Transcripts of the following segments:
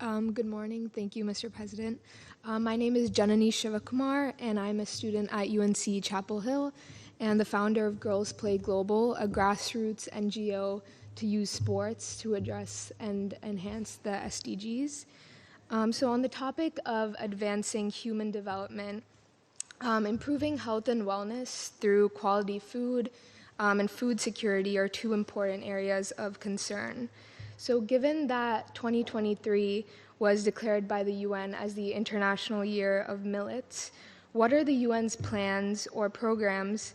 Hi, good morning. Thank you, Mr. President. My name is Janani Shivakumar, and I'm a student at UNC Chapel Hill and the founder of Girls Play Global, a grassroots NGO to use sports to address and enhance the SDGs. So on the topic of advancing human development, improving health and wellness through quality food and food security are two important areas of concern. So given that 2023 was declared by the UN as the International Year of Millets, what are the UN's plans or programs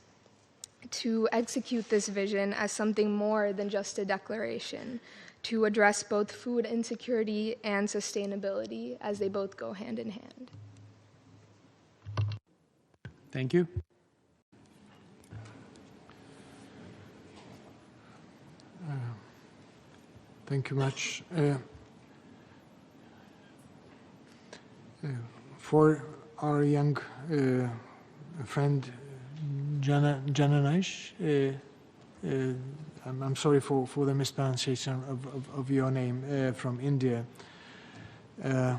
to execute this vision as something more than just a declaration, to address both food insecurity and sustainability as they both go hand in hand? Thank you. Thank you much. For our young friend Janani, I'm sorry for the mispronunciation of your name, from India. I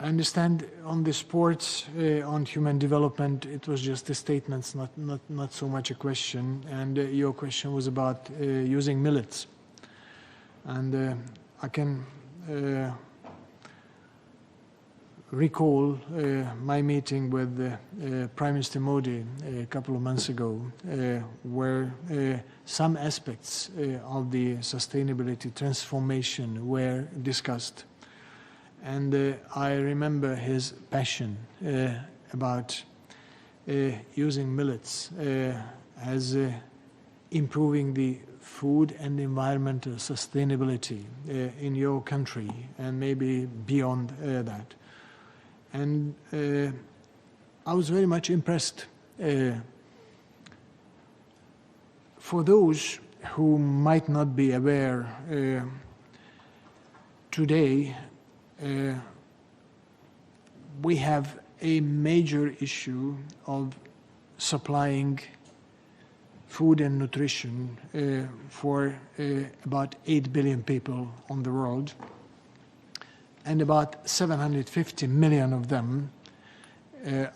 understand on the sports, on human development, it was just a statement, not so much a question. And your question was about using millets. And I can recall my meeting with Prime Minister Modi a couple of months ago, where some aspects of the sustainability transformation were discussed. And I remember his passion about using millets as improving the food and environmental sustainability in your country and maybe beyond that. And I was very much impressed. For those who might not be aware, today we have a major issue of supplying food and nutrition for about 8 billion people on the world, and about 750 million of them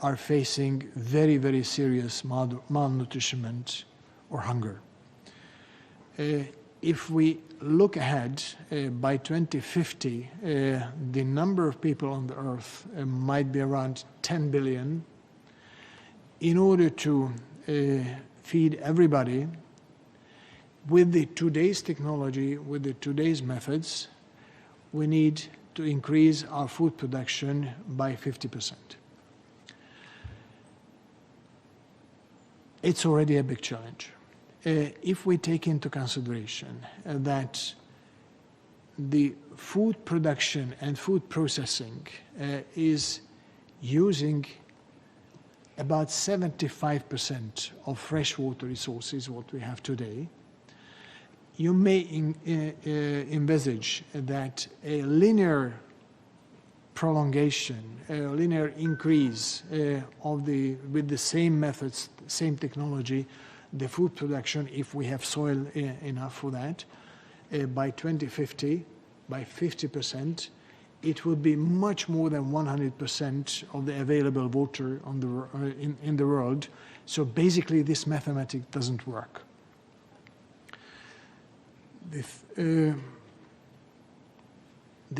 are facing very, very serious malnutrition or hunger. If we look ahead, by 2050, the number of people on the earth might be around 10 billion. In order to feed everybody, with the today's technology, with the today's methods, we need to increase our food production by 50%. It's already a big challenge. If we take into consideration that the food production and food processing is using about 75% of freshwater resources, what we have today, you may envisage that a linear prolongation, a linear increase with the same methods, same technology, the food production, if we have soil enough for that, by 2050, by 50%, it would be much more than 100% of the available water in the world. So basically, this mathematics doesn't work. The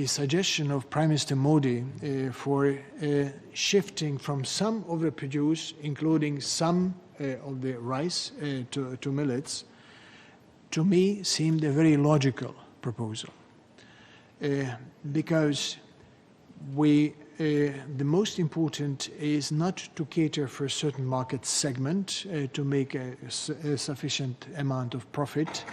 suggestion of Prime Minister Modi for shifting from some of the produce, including some of the rice, to millets, to me seemed a very logical proposal. Because the most important is not to cater for a certain market segment to make a sufficient amount of profit.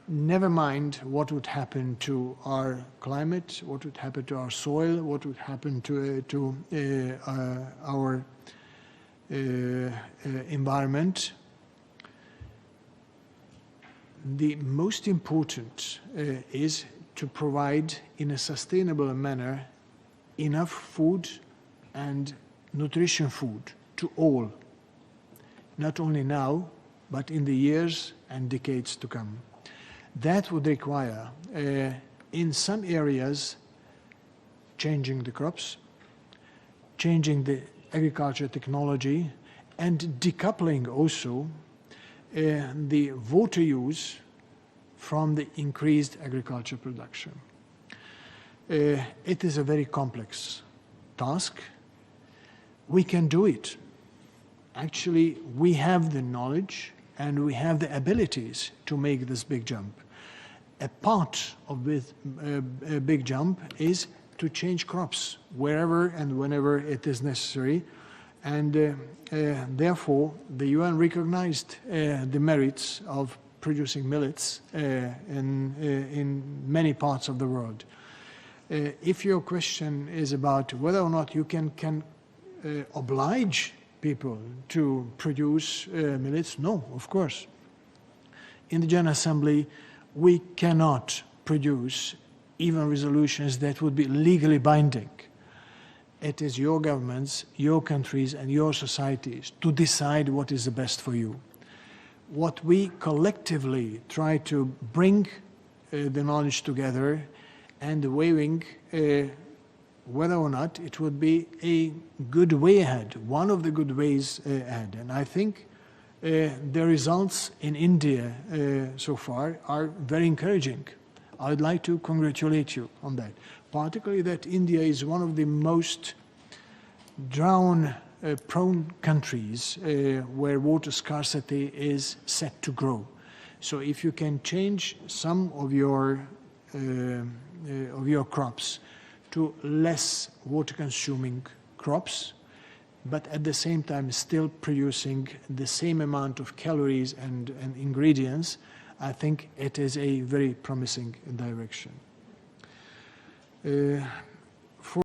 Never mind what would happen to our climate, what would happen to our soil, what would happen to our environment. The most important is to provide in a sustainable manner enough food and nutrition food to all, not only now, but in the years and decades to come. That would require, in some areas, changing the crops, changing the agriculture technology, and decoupling also the water use from the increased agriculture production. It is a very complex task. We can do it. Actually, we have the knowledge and we have the abilities to make this big jump. A part of this big jump is to change crops wherever and whenever it is necessary. And therefore, the UN recognized the merits of producing millets in many parts of the world. If your question is about whether or not you can oblige people to produce millets, no, of course. In the General Assembly, we cannot produce even resolutions that would be legally binding. It is your governments, your countries, and your societies to decide what is the best for you. What we collectively try to bring the knowledge together and weighing whether or not it would be a good way ahead, one of the good ways ahead. And I think the results in India so far are very encouraging. I would like to congratulate you on that, particularly that India is one of the most drought-prone countries where water scarcity is set to grow. So if you can change some of your crops to less water-consuming crops, but at the same time still producing the same amount of calories and ingredients, I think it is a very promising direction.